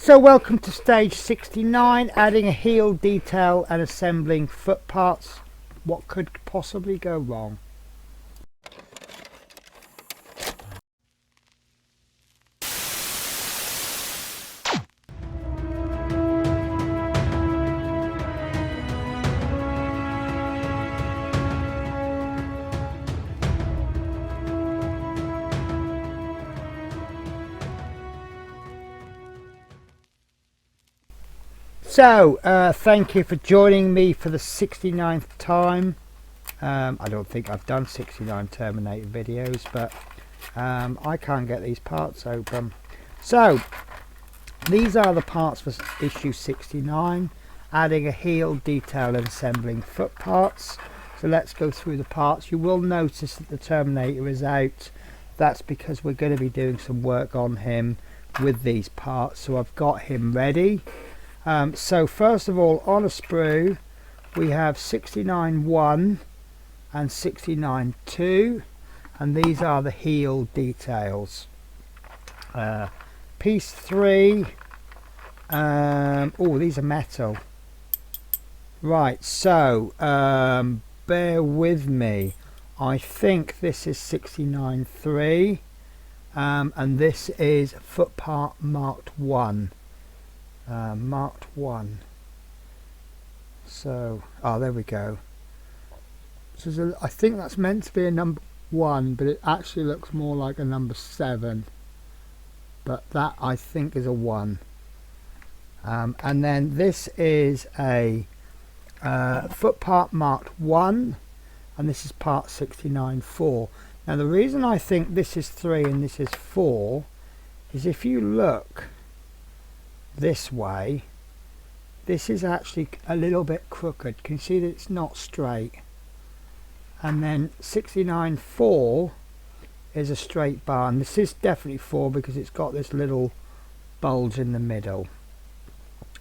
So welcome to stage 69, adding a heel detail and assembling foot parts. What could possibly go wrong? So, thank you for joining me for the 69th time. I don't think I've done 69 Terminator videos, but I can't get these parts open. So, these are the parts for issue 69, adding a heel detail and assembling foot parts. So let's go through the parts. You will notice that the Terminator is out. That's because we're going to be doing some work on him with these parts. So I've got him ready. So first of all, on a sprue we have 69.1 and 69.2, and these are the heel details. Piece 3, oh, these are metal. Right, so bear with me. I think this is 69.3, and this is foot part marked 1. Marked 1. So, there we go. So I think that's meant to be a number 1, but it actually looks more like a number 7. But that I think is a 1. And then this is a foot part marked 1, and this is part 69.4. Now the reason I think this is 3 and this is 4 is if you look this way, this is actually a little bit crooked. Can you see that it's not straight? And then 69.4 is a straight bar, and this is definitely 4 because it's got this little bulge in the middle.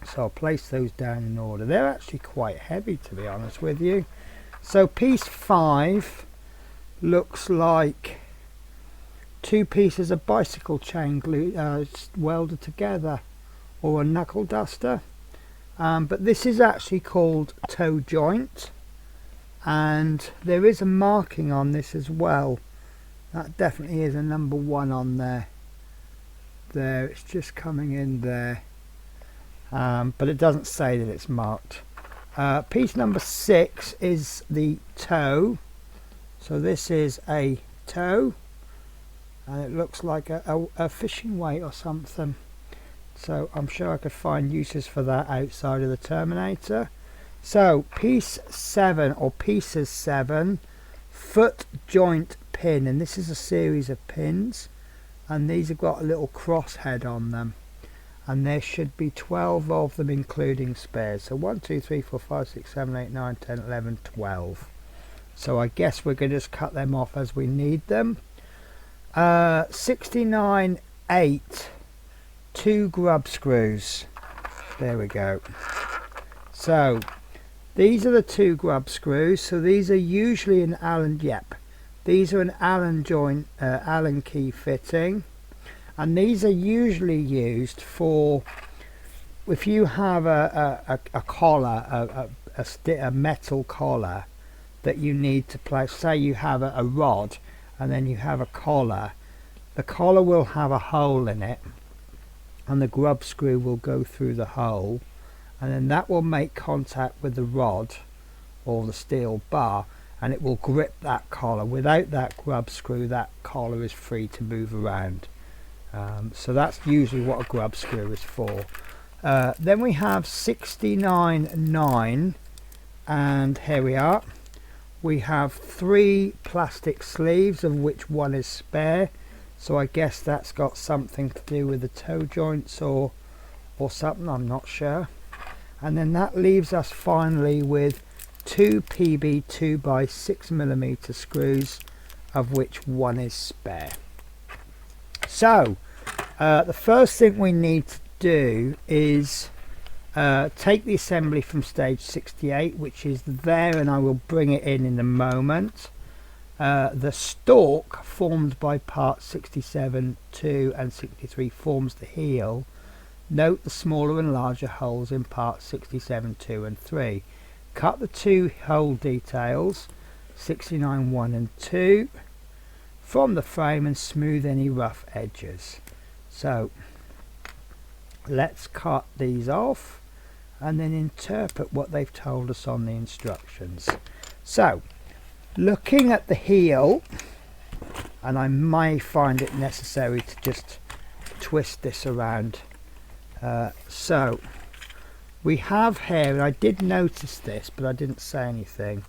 So I'll place those down in order. They're actually quite heavy, to be honest with you. So piece 5 looks like 2 pieces of bicycle chain glue welded together, or a knuckle duster, but this is actually called toe joint, and there is a marking on this as well. That definitely is a number 1 on there. There, it's just coming in there, but it doesn't say that it's marked. Piece number 6 is the toe. So this is a toe, and it looks like a fishing weight or something. So I'm sure I could find uses for that outside of the Terminator. So piece 7, or pieces 7, foot joint pin, and this is a series of pins, and these have got a little cross head on them, and there should be 12 of them including spares. So 1, 2, 3, 4, 5, 6, 7, 8, 9, 10, 11, 12. So I guess we're going to just cut them off as we need them. 69.8, 2 grub screws. There we go. So these are the 2 grub screws. So these are usually an Allen, these are an Allen joint, Allen key fitting, and these are usually used for if you have a collar, a metal collar that you need to place. Say you have a rod and then you have a collar. The collar will have a hole in it, and the grub screw will go through the hole, and then that will make contact with the rod or the steel bar, and it will grip that collar. Without that grub screw, that collar is free to move around. So that's usually what a grub screw is for. Then we have 69.9, and here we are. We have 3 plastic sleeves, of which 1 is spare. So I guess that's got something to do with the toe joints or something, I'm not sure. And then that leaves us finally with 2 PB 2x6mm screws, of which 1 is spare. So the first thing we need to do is take the assembly from stage 68, which is there, and I will bring it in a moment. The stalk formed by parts 67, 2 and 63 forms the heel. Note the smaller and larger holes in parts 67, 2 and 3. Cut the 2 hole details, 69, 1 and 2, from the frame and smooth any rough edges. So let's cut these off and then interpret what they've told us on the instructions. So looking at the heel, and I may find it necessary to just twist this around, so we have here, and I did notice this but I didn't say anything,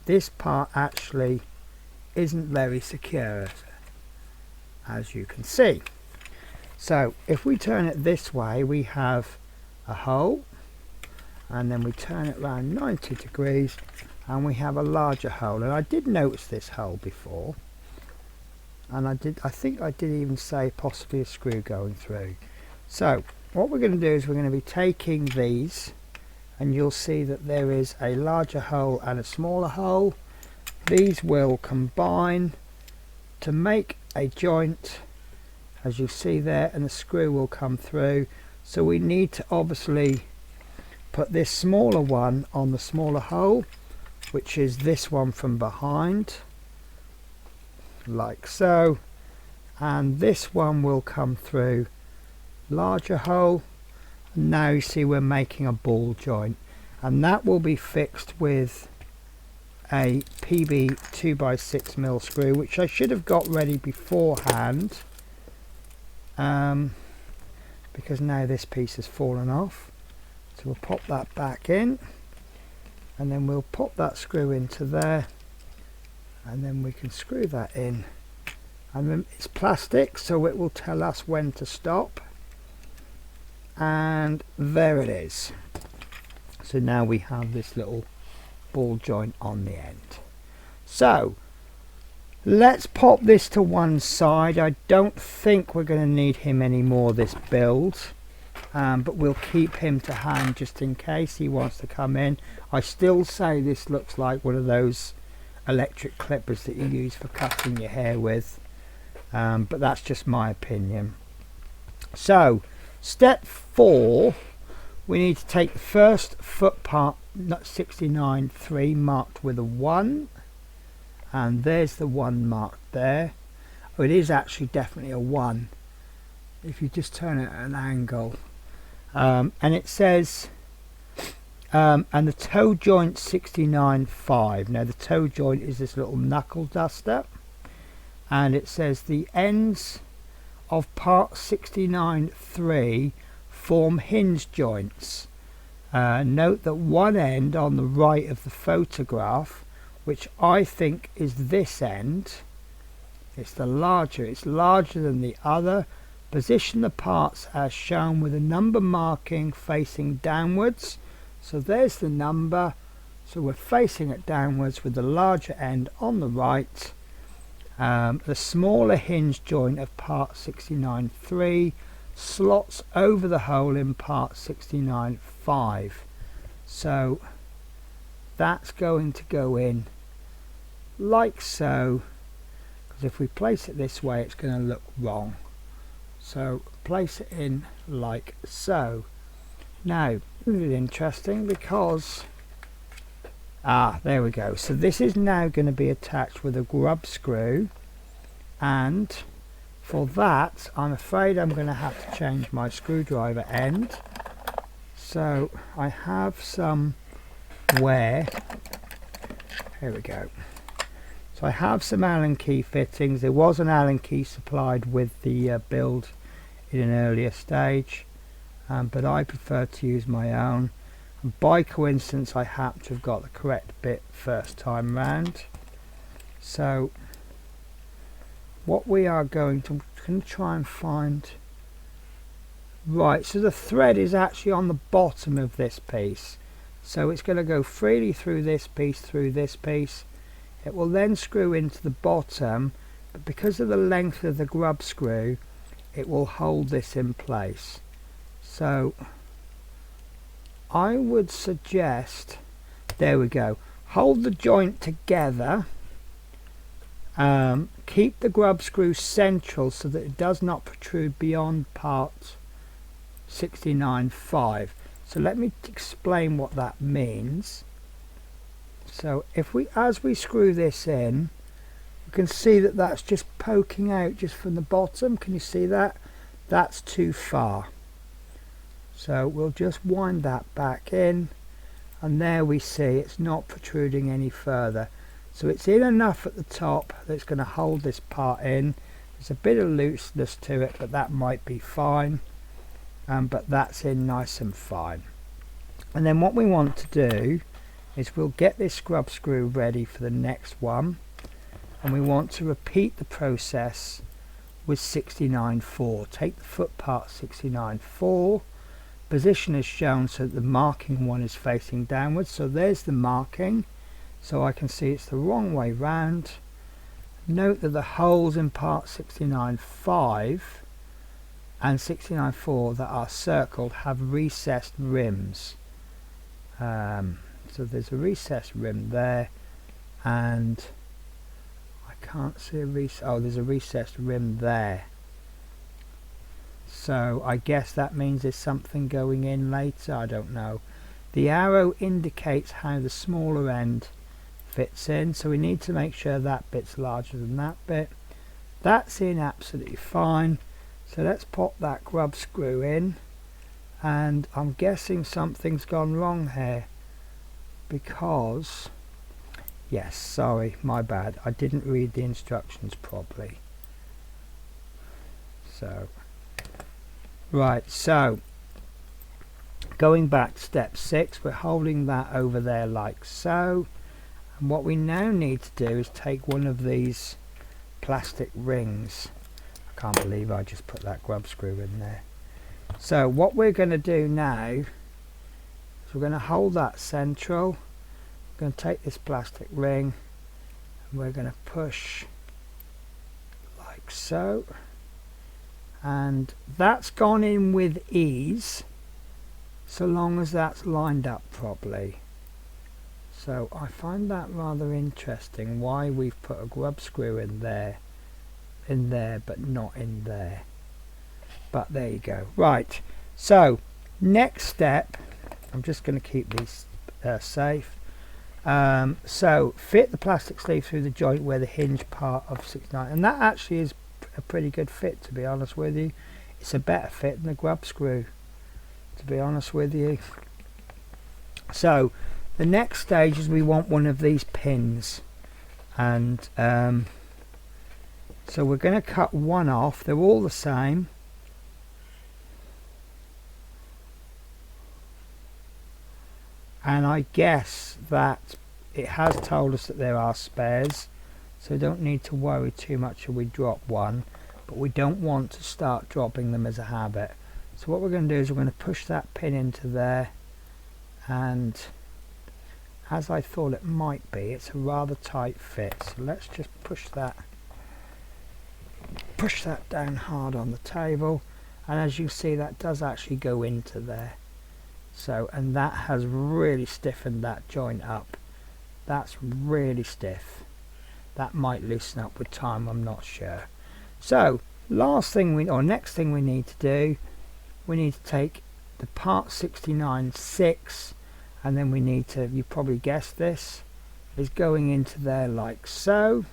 this part actually isn't very secure, as you can see. So if we turn it this way, we have a hole, and then we turn it around 90 degrees and we have a larger hole. And I did notice this hole before, and I think I did even say possibly a screw going through. So what we're going to do is we're going to be taking these, and you'll see that there is a larger hole and a smaller hole. These will combine to make a joint, as you see there, and the screw will come through. So we need to obviously put this smaller one on the smaller hole, which is this one from behind, like so, and this one will come through larger hole. And now you see we're making a ball joint, and that will be fixed with a PB 2x6mm screw, which I should have got ready beforehand, because now this piece has fallen off. So we'll pop that back in, and then we'll pop that screw into there, and then we can screw that in. And then it's plastic, so it will tell us when to stop, and there it is. So now we have this little ball joint on the end. So let's pop this to one side. I don't think we're going to need him anymore this build, but we'll keep him to hand just in case he wants to come in. I still say this looks like one of those electric clippers that you use for cutting your hair with, but that's just my opinion. So step 4, we need to take the first foot part, 69.3, marked with a 1, and there's the 1 marked there. Oh, it is actually definitely a 1 if you just turn it at an angle, and it says and the toe joint 69.5. Now the toe joint is this little knuckle duster, and it says the ends of part 69.3 form hinge joints. Note that one end on the right of the photograph, which I think is this end, it's larger than the other. Position the parts as shown with a number marking facing downwards. So there's the number, so we're facing it downwards with the larger end on the right. The smaller hinge joint of part 69.3 slots over the hole in part 69.5. So that's going to go in like so, because if we place it this way it's going to look wrong. So place it in like so. Now this is interesting because there we go. So this is now going to be attached with a grub screw, and for that I'm afraid I'm going to have to change my screwdriver end. So I have some wear. Here we go. So I have some Allen key fittings. There was an Allen key supplied with the build in an earlier stage, but I prefer to use my own. And by coincidence I happen to have got the correct bit first time round. So what we are going to try and find, right, so the thread is actually on the bottom of this piece, so it's going to go freely through this piece, it will then screw into the bottom, but because of the length of the grub screw it will hold this in place. So I would suggest, there we go, hold the joint together, keep the grub screw central so that it does not protrude beyond part 69.5. So let me explain what that means. So if we, as we screw this in, you can see that that's just poking out just from the bottom. Can you see that? That's too far. So we'll just wind that back in, and there we see it's not protruding any further. So it's in enough at the top that it's going to hold this part in. There's a bit of looseness to it, but that might be fine. But that's in nice and fine. And then what we want to do is we'll get this scrub screw ready for the next one, and we want to repeat the process with 69.4. Take the foot part 69.4, position as shown so that the marking one is facing downwards. So there's the marking, so I can see it's the wrong way round. Note that the holes in part 69.5 and 69.4 that are circled have recessed rims. So there's a recessed rim there, and I can't see a there's a recessed rim there. So I guess that means there's something going in later, I don't know. The arrow indicates how the smaller end fits in, so we need to make sure that bit's larger than that bit. That's in absolutely fine. So let's pop that grub screw in, and I'm guessing something's gone wrong here, because, yes, sorry, my bad, I didn't read the instructions properly. So right, so going back to step 6, we're holding that over there like so, and what we now need to do is take one of these plastic rings. I can't believe I just put that grub screw in there. So what we're going to do now is we're going to hold that central, we're going to take this plastic ring, and we're going to push like so, and that's gone in with ease so long as that's lined up properly. So I find that rather interesting, why we've put a grub screw in there but not in there. But there you go. Right, so next step, I'm just going to keep these safe. So fit the plastic sleeve through the joint where the hinge part of 69, and that actually is a pretty good fit, to be honest with you. It's a better fit than the grub screw, to be honest with you. So the next stage is we want one of these pins, and so we're going to cut one off. They're all the same. And I guess that it has told us that there are spares, so we don't need to worry too much if we drop one, but we don't want to start dropping them as a habit. So what we're going to do is we're going to push that pin into there, and as I thought it might be, it's a rather tight fit, so let's just push that down hard on the table, and as you see, that does actually go into there. So, and that has really stiffened that joint up. That's really stiff. That might loosen up with time, I'm not sure. So next thing we need to do, we need to take the part 69.6, and then we need to, you probably guessed this, is going into there like so.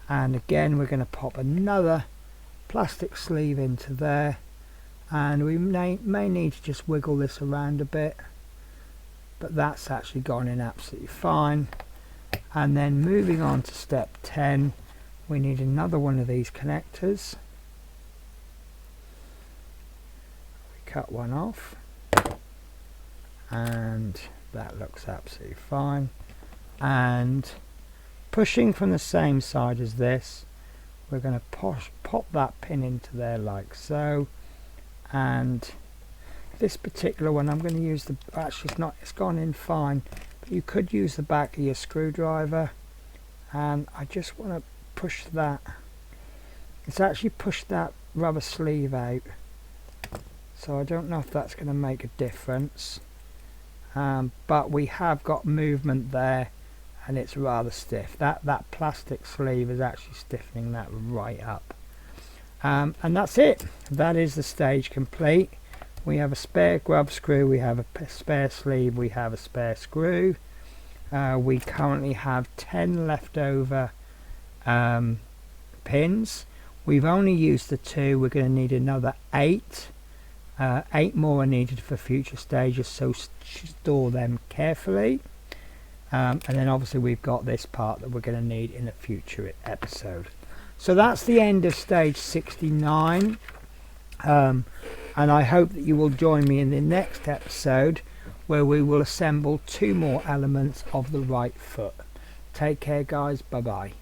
And again, we're going to pop another plastic sleeve into there, and we may need to just wiggle this around a bit, but that's actually gone in absolutely fine. And then moving on to step 10, we need another one of these connectors. We cut one off, and that looks absolutely fine. And pushing from the same side as this, we're going to pop that pin into there like so. And this particular one, I'm going to use the, actually it's gone in fine, but you could use the back of your screwdriver, and I just want to push that. It's actually pushed that rubber sleeve out, so I don't know if that's going to make a difference, but we have got movement there, and it's rather stiff. That plastic sleeve is actually stiffening that right up. And that's it. That is the stage complete. We have a spare grub screw, we have a spare sleeve, we have a spare screw. We currently have 10 leftover pins. We've only used the 2, we're going to need another 8. 8 more are needed for future stages, so store them carefully. And then obviously we've got this part that we're going to need in a future episode. So that's the end of stage 69. And I hope that you will join me in the next episode, where we will assemble 2 more elements of the right foot. Take care guys, bye bye.